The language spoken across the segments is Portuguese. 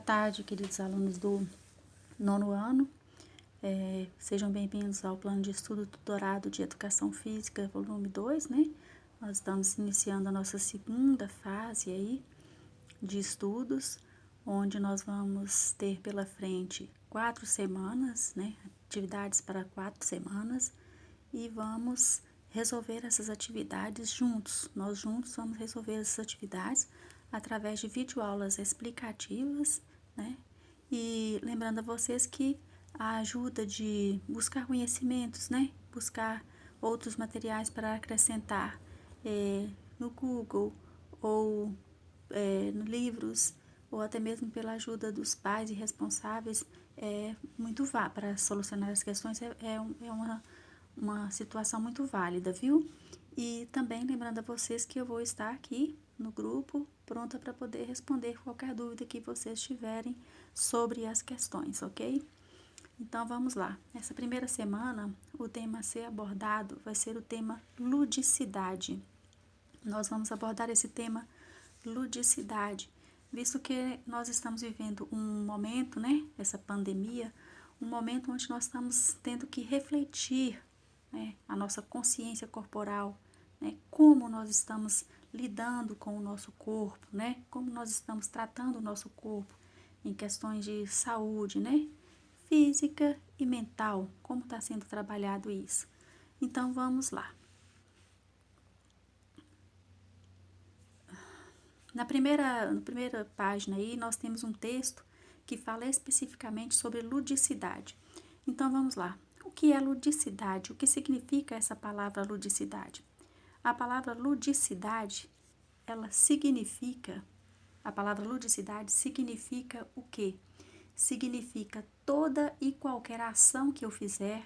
tarde, queridos alunos do nono ano. Sejam bem-vindos ao plano de estudo tutorado de Educação Física, volume 2, né? Nós estamos iniciando a nossa segunda fase aí de estudos, onde nós vamos ter pela frente 4 semanas, né? Atividades para 4 semanas, e vamos resolver essas atividades juntos. Nós juntos vamos resolver essas atividades através de videoaulas explicativas, né? E lembrando a vocês que a ajuda de buscar conhecimentos, né? Buscar outros materiais para acrescentar no Google ou no livros, ou até mesmo pela ajuda dos pais e responsáveis, muito para solucionar as questões, uma situação muito válida, viu? E também lembrando a vocês que eu vou estar aqui no grupo, pronta para poder responder qualquer dúvida que vocês tiverem sobre as questões, ok? Então vamos lá. Essa primeira semana, o tema a ser abordado vai ser o tema ludicidade. Nós vamos abordar esse tema ludicidade, visto que nós estamos vivendo um momento, né, essa pandemia, um momento onde nós estamos tendo que refletir, né, a nossa consciência corporal, né, como nós estamos lidando com o nosso corpo, né, como nós estamos tratando o nosso corpo em questões de saúde, né, física e mental, como está sendo trabalhado isso. Então vamos lá. Na primeira página aí, nós temos um texto que fala especificamente sobre ludicidade. Então, vamos lá. O que é ludicidade? O que significa essa palavra ludicidade? A palavra ludicidade, a palavra ludicidade significa o quê? Significa toda e qualquer ação que eu fizer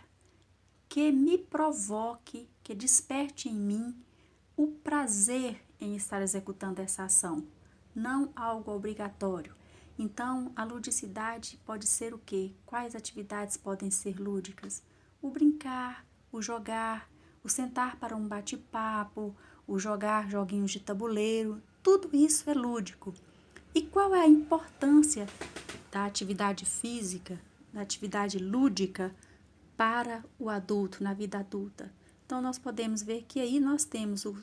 que me provoque, que desperte em mim o prazer em estar executando essa ação, não algo obrigatório. Então, a ludicidade pode ser o quê? Quais atividades podem ser lúdicas? O brincar, o jogar, o sentar para um bate-papo, o jogar joguinhos de tabuleiro, tudo isso é lúdico. E qual é a importância da atividade física, da atividade lúdica para o adulto, na vida adulta? Então, nós podemos ver que aí nós temos o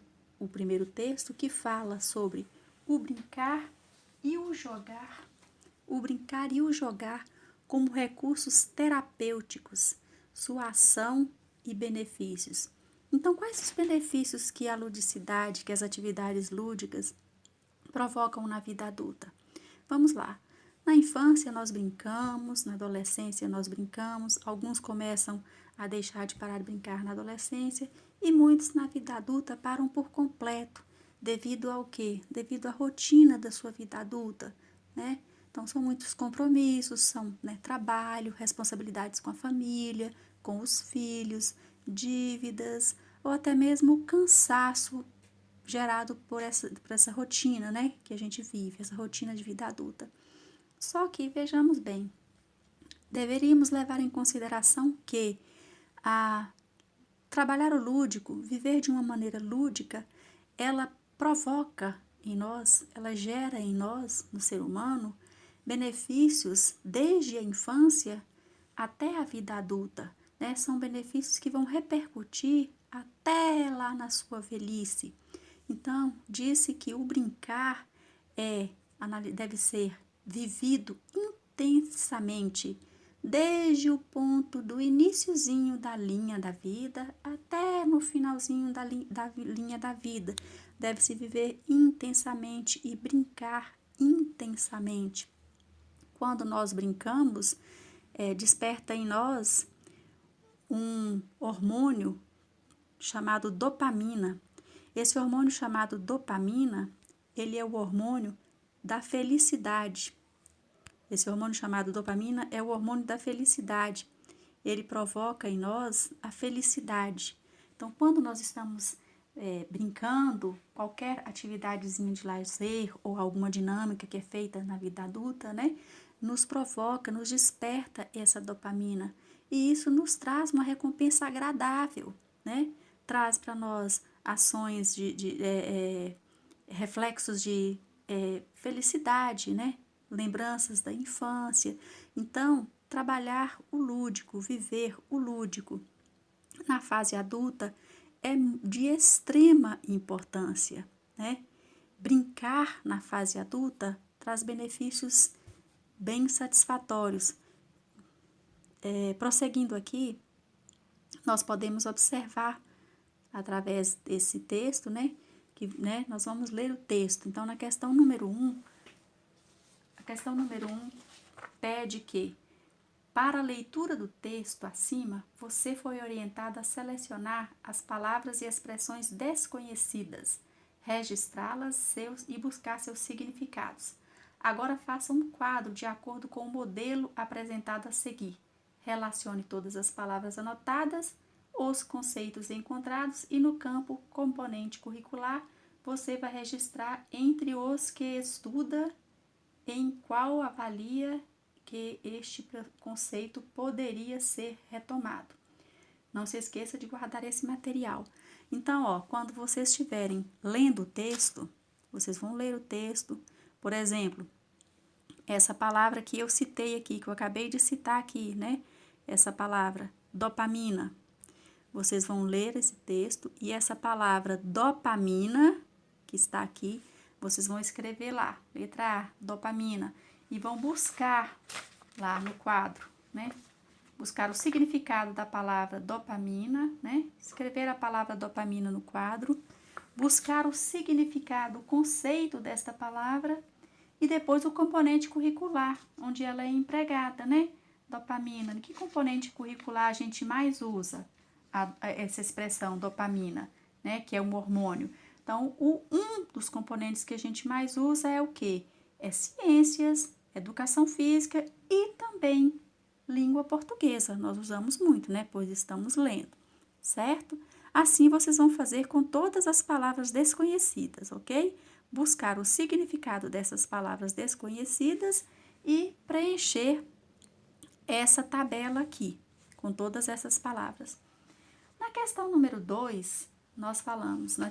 primeiro texto que fala sobre o brincar e o jogar como recursos terapêuticos, sua ação e benefícios. Então, quais os benefícios que a ludicidade, que as atividades lúdicas provocam na vida adulta? Vamos lá. Na infância nós brincamos, na adolescência nós brincamos, alguns começam a deixar de parar de brincar na adolescência e muitos na vida adulta param por completo, devido ao quê? Devido à rotina da sua vida adulta, né? Então são muitos compromissos, são, né, trabalho, responsabilidades com a família, com os filhos, dívidas ou até mesmo cansaço gerado por essa rotina, né, que a gente vive, essa rotina de vida adulta. Só que, vejamos bem, deveríamos levar em consideração que a trabalhar o lúdico, viver de uma maneira lúdica, ela provoca em nós, ela gera em nós, no ser humano, benefícios desde a infância até a vida adulta, né? São benefícios que vão repercutir até lá na sua velhice. Então, disse que o brincar deve ser vivido intensamente, desde o ponto do iniciozinho da linha da vida até no finalzinho da linha da vida. Deve-se viver intensamente e brincar intensamente. Quando nós brincamos, desperta em nós um hormônio chamado dopamina. Esse hormônio chamado dopamina, ele é o hormônio da felicidade. Esse hormônio chamado dopamina é o hormônio da felicidade. Ele provoca em nós a felicidade. Então, quando nós estamos brincando, qualquer atividadezinha de lazer ou alguma dinâmica que é feita na vida adulta, né, nos provoca, nos desperta essa dopamina. E isso nos traz uma recompensa agradável, né? Traz para nós ações reflexos de felicidade, né? lembranças da infância. Então, trabalhar o lúdico, viver o lúdico na fase adulta é de extrema importância, né? Brincar na fase adulta traz benefícios bem satisfatórios. Prosseguindo aqui, nós podemos observar através desse texto, né, nós vamos ler o texto. Então, na questão número 1, a questão número 1 pede que, para a leitura do texto acima, você foi orientado a selecionar as palavras e expressões desconhecidas, registrá-las e buscar seus significados. Agora faça um quadro de acordo com o modelo apresentado a seguir. Relacione todas as palavras anotadas, os conceitos encontrados e no campo componente curricular você vai registrar entre os que estuda em qual avalia que este conceito poderia ser retomado. Não se esqueça de guardar esse material. Então, quando vocês estiverem lendo o texto, vocês vão ler o texto, por exemplo, essa palavra que eu citei aqui, que eu acabei de citar aqui, né? Essa palavra, dopamina. Vocês vão ler esse texto e essa palavra dopamina, que está aqui, vocês vão escrever lá, letra A, dopamina, e vão buscar lá no quadro, né? Buscar o significado da palavra dopamina, né? Escrever a palavra dopamina no quadro, buscar o significado, o conceito desta palavra e depois o componente curricular, onde ela é empregada, né? Dopamina. Que componente curricular a gente mais usa essa expressão dopamina, né? Que é um hormônio. Então, um dos componentes que a gente mais usa é o quê? É ciências, educação física e também língua portuguesa. Nós usamos muito, né? Pois estamos lendo, certo? Assim vocês vão fazer com todas as palavras desconhecidas, ok? Buscar o significado dessas palavras desconhecidas e preencher essa tabela aqui, com todas essas palavras. Na questão número 2, nós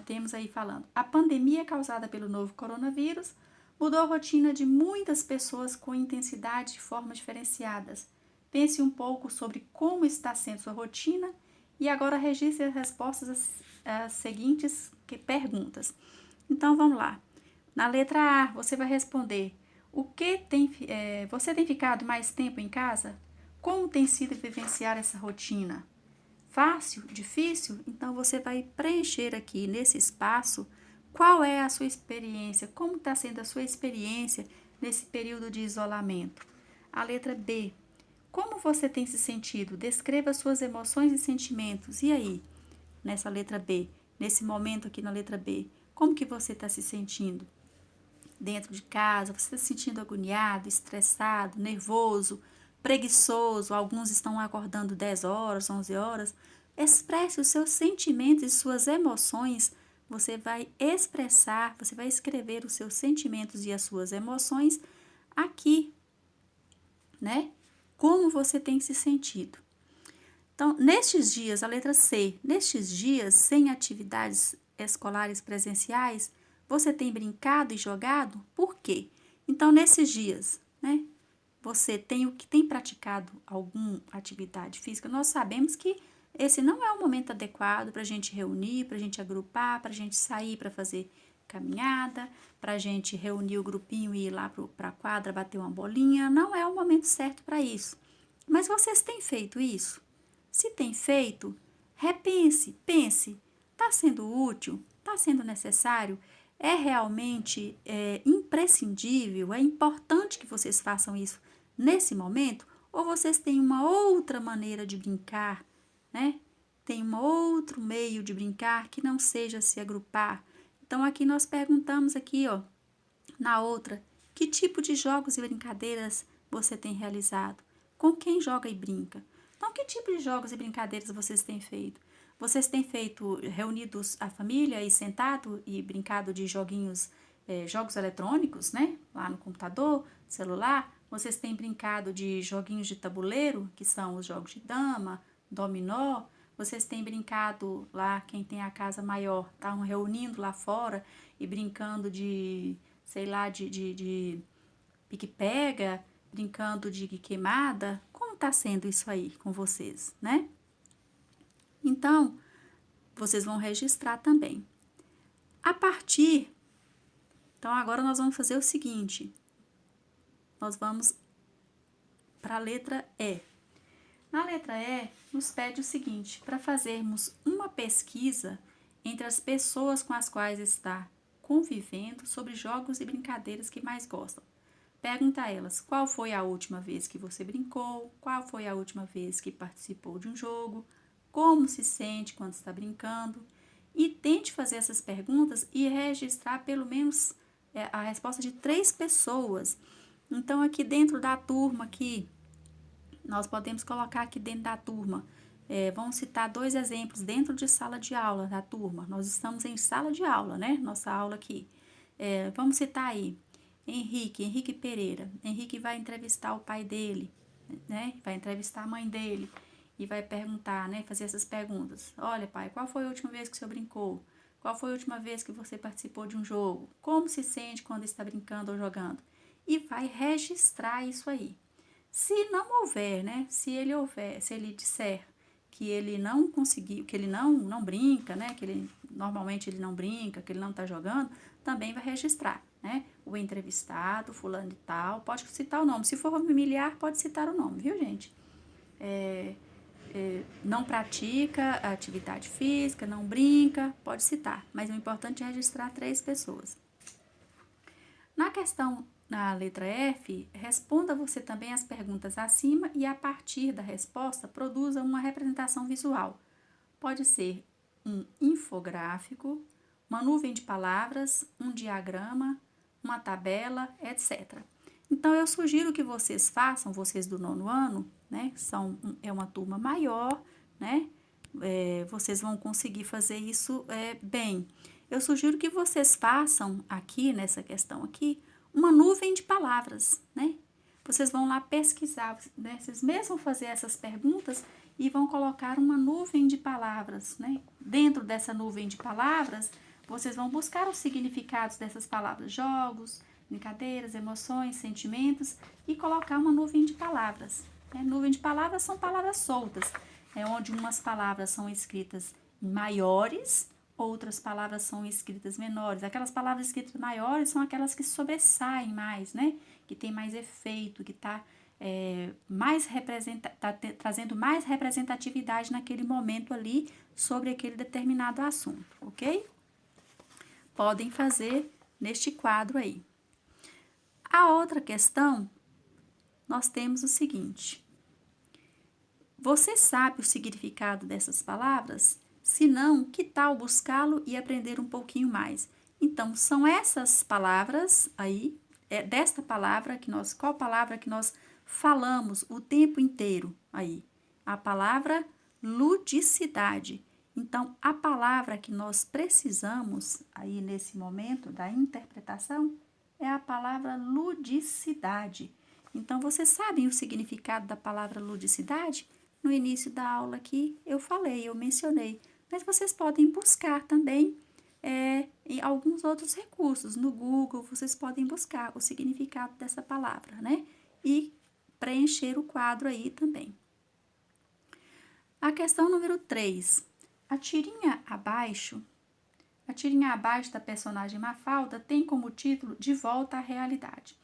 temos aí falando, a pandemia causada pelo novo coronavírus mudou a rotina de muitas pessoas com intensidade e formas diferenciadas. Pense um pouco sobre como está sendo sua rotina e agora registre as respostas às seguintes perguntas. Então, vamos lá. Na letra A, você vai responder, você tem ficado mais tempo em casa? Como tem sido vivenciar essa rotina? Fácil? Difícil? Então, você vai preencher aqui nesse espaço qual é a sua experiência, como está sendo a sua experiência nesse período de isolamento. A letra B, como você tem se sentido? Descreva suas emoções e sentimentos. E aí, nessa letra B, nesse momento aqui na letra B, como que você está se sentindo? Dentro de casa, você está se sentindo agoniado, estressado, nervoso, preguiçoso, alguns estão acordando 10 horas, 11 horas. Expresse os seus sentimentos e suas emoções. Você vai expressar, você vai escrever os seus sentimentos e as suas emoções aqui, né? Como você tem se sentido. Então, nestes dias, a letra C, nestes dias sem atividades escolares presenciais, você tem brincado e jogado? Por quê? Então, nesses dias, né? Você tem praticado alguma atividade física? Nós sabemos que esse não é o momento adequado para a gente reunir, para a gente agrupar, para a gente sair para fazer caminhada, para a gente reunir o grupinho e ir lá para a quadra bater uma bolinha. Não é o momento certo para isso. Mas vocês têm feito isso? Se tem feito, repense, pense, está sendo útil? Está sendo necessário? É realmente imprescindível? É importante que vocês façam isso nesse momento? Ou vocês têm uma outra maneira de brincar, né? Tem um outro meio de brincar que não seja se agrupar? Então, aqui nós perguntamos aqui, na outra, que tipo de jogos e brincadeiras você tem realizado? Com quem joga e brinca? Então, que tipo de jogos e brincadeiras vocês têm feito? Vocês têm feito reunidos a família e sentado e brincado de jogos eletrônicos, né? Lá no computador, celular. Vocês têm brincado de joguinhos de tabuleiro, que são os jogos de dama, dominó. Vocês têm brincado lá, quem tem a casa maior, estavam reunindo lá fora e brincando de, sei lá, de pique-pega, brincando de queimada. Como tá sendo isso aí com vocês, né? Então, vocês vão registrar também. A partir... Então, agora nós vamos fazer o seguinte. Nós vamos para a letra E. Na letra E, nos pede o seguinte, para fazermos uma pesquisa entre as pessoas com as quais está convivendo sobre jogos e brincadeiras que mais gostam. Pergunta a elas qual foi a última vez que você brincou, qual foi a última vez que participou de um jogo, como se sente quando está brincando, e tente fazer essas perguntas e registrar pelo menos a resposta de 3 pessoas. Então, aqui dentro da turma, aqui, nós podemos colocar aqui dentro da turma, vamos citar 2 exemplos dentro de sala de aula da turma. Nós estamos em sala de aula, né? Nossa aula aqui. Vamos citar aí, Henrique Pereira. Henrique vai entrevistar o pai dele, né? Vai entrevistar a mãe dele e vai perguntar, né? Fazer essas perguntas. Olha, pai, qual foi a última vez que o senhor brincou? Qual foi a última vez que você participou de um jogo? Como se sente quando está brincando ou jogando? E vai registrar isso aí. Se não houver, né? Se ele disser que ele não conseguiu, que ele não brinca, né? Que ele normalmente ele não brinca, que ele não está jogando, também vai registrar, né? O entrevistado, fulano de tal, pode citar o nome. Se for familiar, pode citar o nome, viu, gente? Não pratica a atividade física, não brinca, pode citar, mas o importante é registrar 3 pessoas. Na questão, na letra F, responda você também as perguntas acima e, a partir da resposta, produza uma representação visual. Pode ser um infográfico, uma nuvem de palavras, um diagrama, uma tabela, etc. Então, eu sugiro que vocês façam, vocês do 9º ano, né? É uma turma maior, né? Vocês vão conseguir fazer isso bem. Eu sugiro que vocês façam aqui, nessa questão aqui, uma nuvem de palavras, né? Vocês vão lá pesquisar, né? Vocês mesmos vão fazer essas perguntas e vão colocar uma nuvem de palavras, né? Dentro dessa nuvem de palavras, vocês vão buscar os significados dessas palavras, jogos, brincadeiras, emoções, sentimentos, e colocar uma nuvem de palavras. Nuvem de palavras são palavras soltas, onde umas palavras são escritas em maiores, outras palavras são escritas menores. Aquelas palavras escritas maiores são aquelas que sobressaem mais, né? Que tem mais efeito, que está trazendo mais representatividade naquele momento ali sobre aquele determinado assunto, ok? Podem fazer neste quadro aí. A outra questão, nós temos o seguinte: você sabe o significado dessas palavras? Se não, que tal buscá-lo e aprender um pouquinho mais? Então, são essas palavras aí, desta palavra que nós, qual palavra que nós falamos o tempo inteiro aí? A palavra ludicidade. Então, a palavra que nós precisamos aí nesse momento da interpretação é a palavra ludicidade. Então, vocês sabem o significado da palavra ludicidade? No início da aula aqui eu falei, eu mencionei, mas vocês podem buscar também em alguns outros recursos. No Google, vocês podem buscar o significado dessa palavra, né? E preencher o quadro aí também. A questão número 3. A tirinha abaixo da personagem Mafalda tem como título De Volta à Realidade.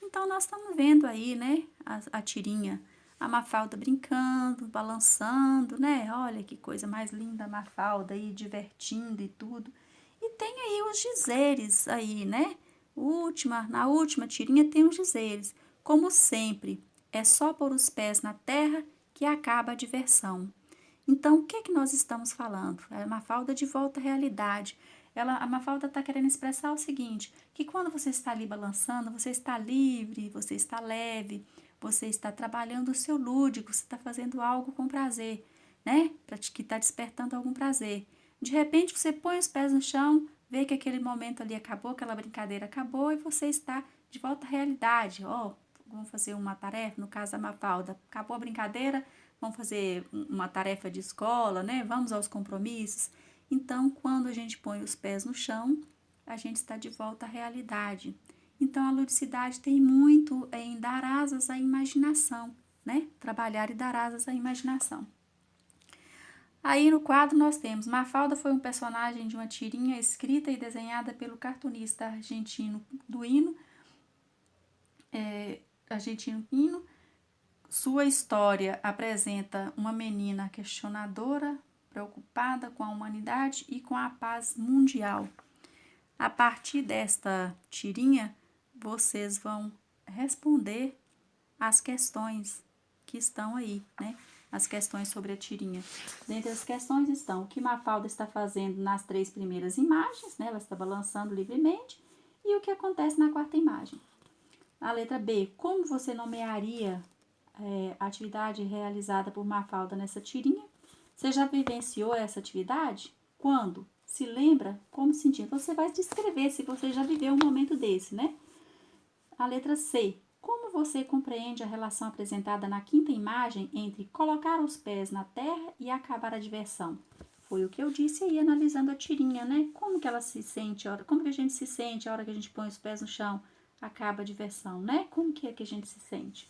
Então, nós estamos vendo aí, né, a tirinha, a Mafalda brincando, balançando, né? Olha que coisa mais linda a Mafalda aí, divertindo e tudo. E tem aí os dizeres aí, né? Na última tirinha tem os dizeres. Como sempre, é só pôr os pés na terra que acaba a diversão. Então, o que é que nós estamos falando? É a Mafalda de volta à realidade. A Mafalda está querendo expressar o seguinte, que quando você está ali balançando, você está livre, você está leve, você está trabalhando o seu lúdico, você está fazendo algo com prazer, né? Que está despertando algum prazer. De repente, você põe os pés no chão, vê que aquele momento ali acabou, aquela brincadeira acabou e você está de volta à realidade. Vamos fazer uma tarefa, no caso da Mafalda, acabou a brincadeira, vamos fazer uma tarefa de escola, né? Vamos aos compromissos. Então, quando a gente põe os pés no chão, a gente está de volta à realidade. Então, a ludicidade tem muito em dar asas à imaginação, né? Trabalhar e dar asas à imaginação. Aí no quadro nós temos: Mafalda foi um personagem de uma tirinha escrita e desenhada pelo cartunista argentino Pino. Sua história apresenta uma menina questionadora, preocupada com a humanidade e com a paz mundial. A partir desta tirinha, vocês vão responder as questões que estão aí, né? As questões sobre a tirinha. Dentre as questões estão: o que Mafalda está fazendo nas 3 primeiras imagens, né? Ela está balançando livremente. E o que acontece na 4ª imagem. A letra B: como você nomearia a atividade realizada por Mafalda nessa tirinha? Você já vivenciou essa atividade? Quando? Se lembra? Como sentiu? Você vai descrever se você já viveu um momento desse, né? A letra C: como você compreende a relação apresentada na 5ª imagem entre colocar os pés na terra e acabar a diversão? Foi o que eu disse aí, analisando a tirinha, né? Como que ela se sente, como que a gente se sente a hora que a gente põe os pés no chão, acaba a diversão, né? Como que é que a gente se sente?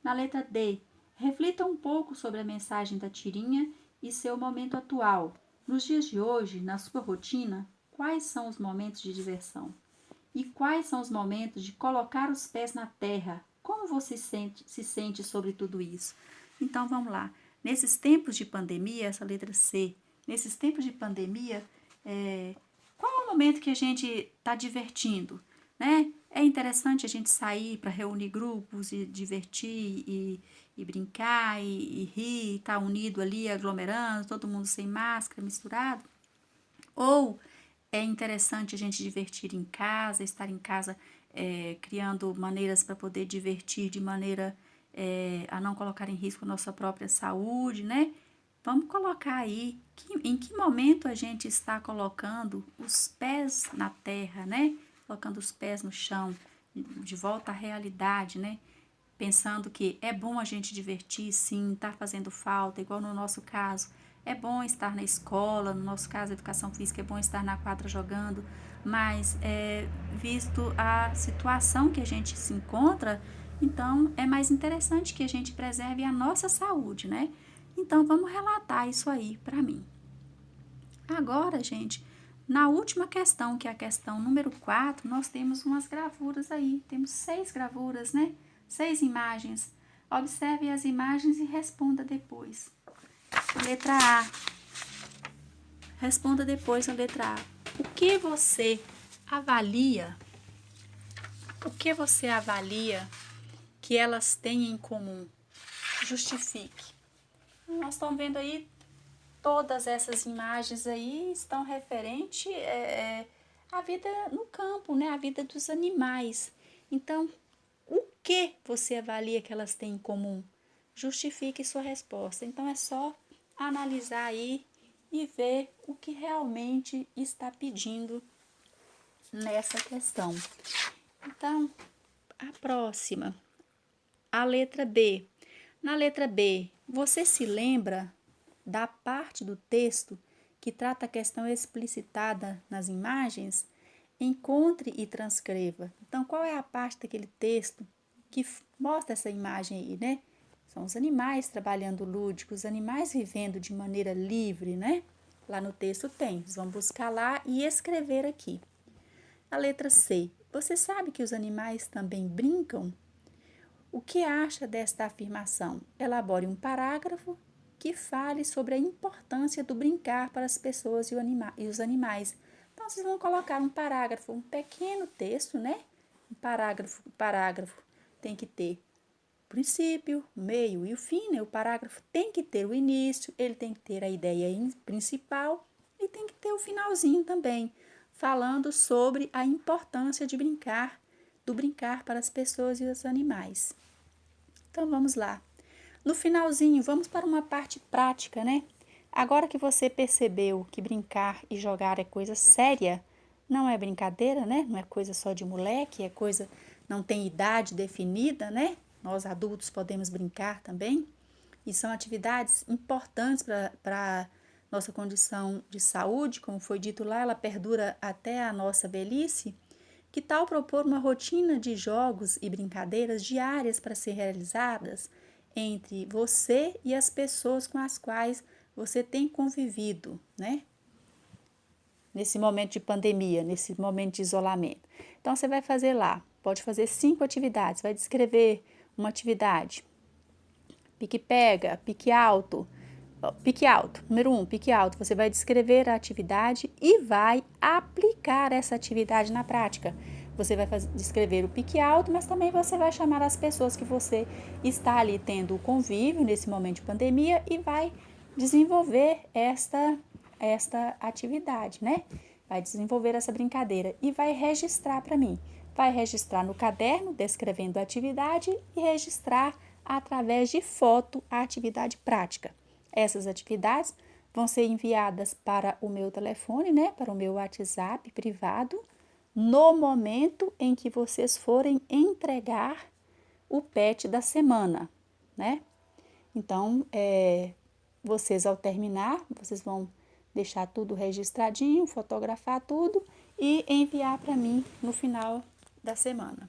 Na letra D: reflita um pouco sobre a mensagem da tirinha e seu momento atual. Nos dias de hoje, na sua rotina, quais são os momentos de diversão? E quais são os momentos de colocar os pés na terra? Como você se sente sobre tudo isso? Então vamos lá. Nesses tempos de pandemia, essa letra C, nesses tempos de pandemia, qual é o momento que a gente está divertindo, né? É interessante a gente sair para reunir grupos e divertir e brincar e rir, estar unido ali, aglomerando, todo mundo sem máscara, misturado? Ou é interessante a gente divertir em casa, estar em casa criando maneiras para poder divertir de maneira a não colocar em risco a nossa própria saúde, né? Vamos colocar aí em que momento a gente está colocando os pés na terra, né? Colocando os pés no chão, de volta à realidade, né? Pensando que é bom a gente divertir, sim, tá fazendo falta, igual no nosso caso. É bom estar na escola, no nosso caso, a educação física, é bom estar na quadra jogando, mas visto a situação que a gente se encontra, então é mais interessante que a gente preserve a nossa saúde, né? Então vamos relatar isso aí para mim. Agora, gente, na última questão, que é a questão número 4, nós temos umas gravuras aí. Temos 6 gravuras, né? 6 imagens. Observe as imagens e responda depois. Letra A. Responda depois a letra A. O que você avalia? O que você avalia que elas têm em comum? Justifique. Nós estamos vendo aí todas essas imagens aí estão referentes à vida no campo, né? A vida dos animais. Então, o que você avalia que elas têm em comum? Justifique sua resposta. Então, é só analisar aí e ver o que realmente está pedindo nessa questão. Então, a próxima, a letra B. Na letra B, você se lembra da parte do texto que trata a questão explicitada nas imagens? Encontre e transcreva. Então, qual é a parte daquele texto que mostra essa imagem aí, né? São os animais trabalhando lúdico, os animais vivendo de maneira livre, né? Lá no texto tem. Vamos buscar lá e escrever aqui. A letra C. Você sabe que os animais também brincam? O que acha desta afirmação? Elabore um parágrafo que fale sobre a importância do brincar para as pessoas e os animais. Então, vocês vão colocar um parágrafo, um pequeno texto, né? Um parágrafo tem que ter o princípio, o meio e o fim, né? O parágrafo tem que ter o início, ele tem que ter a ideia principal e tem que ter o finalzinho também, falando sobre a importância de brincar, do brincar para as pessoas e os animais. Então, vamos lá. No finalzinho, vamos para uma parte prática, né? Agora que você percebeu que brincar e jogar é coisa séria, não é brincadeira, né? Não é coisa só de moleque, é coisa, não tem idade definida, né? Nós adultos podemos brincar também. E são atividades importantes para nossa condição de saúde, como foi dito lá, ela perdura até a nossa velhice. Que tal propor uma rotina de jogos e brincadeiras diárias para ser realizadas entre você e as pessoas com as quais você tem convivido, né? Nesse momento de pandemia, nesse momento de isolamento. Então, você vai fazer lá, pode fazer 5 atividades, vai descrever uma atividade. Pique pega, pique alto. Pique alto, número 1, pique alto. Você vai descrever a atividade e vai aplicar essa atividade na prática. Você vai descrever o pique alto, mas também você vai chamar as pessoas que você está ali tendo o convívio nesse momento de pandemia e vai desenvolver esta atividade, né? Vai desenvolver essa brincadeira e vai registrar para mim. Vai registrar no caderno, descrevendo a atividade e registrar através de foto a atividade prática. Essas atividades vão ser enviadas para o meu telefone, né? Para o meu WhatsApp privado, no momento em que vocês forem entregar o PET da semana, né? Então, vocês ao terminar, vocês vão deixar tudo registradinho, fotografar tudo e enviar para mim no final da semana,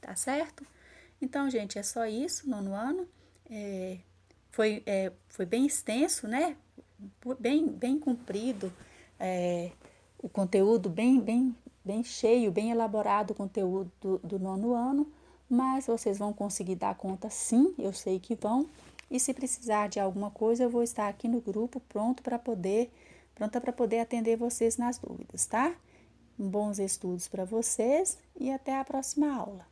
tá certo? Então, gente, é só isso, nono ano. Foi bem extenso, né? Bem comprido, o conteúdo bem cheio, bem elaborado o conteúdo do nono ano, mas vocês vão conseguir dar conta sim, eu sei que vão. E se precisar de alguma coisa, eu vou estar aqui no grupo pronta para poder atender vocês nas dúvidas, tá? Bons estudos para vocês e até a próxima aula.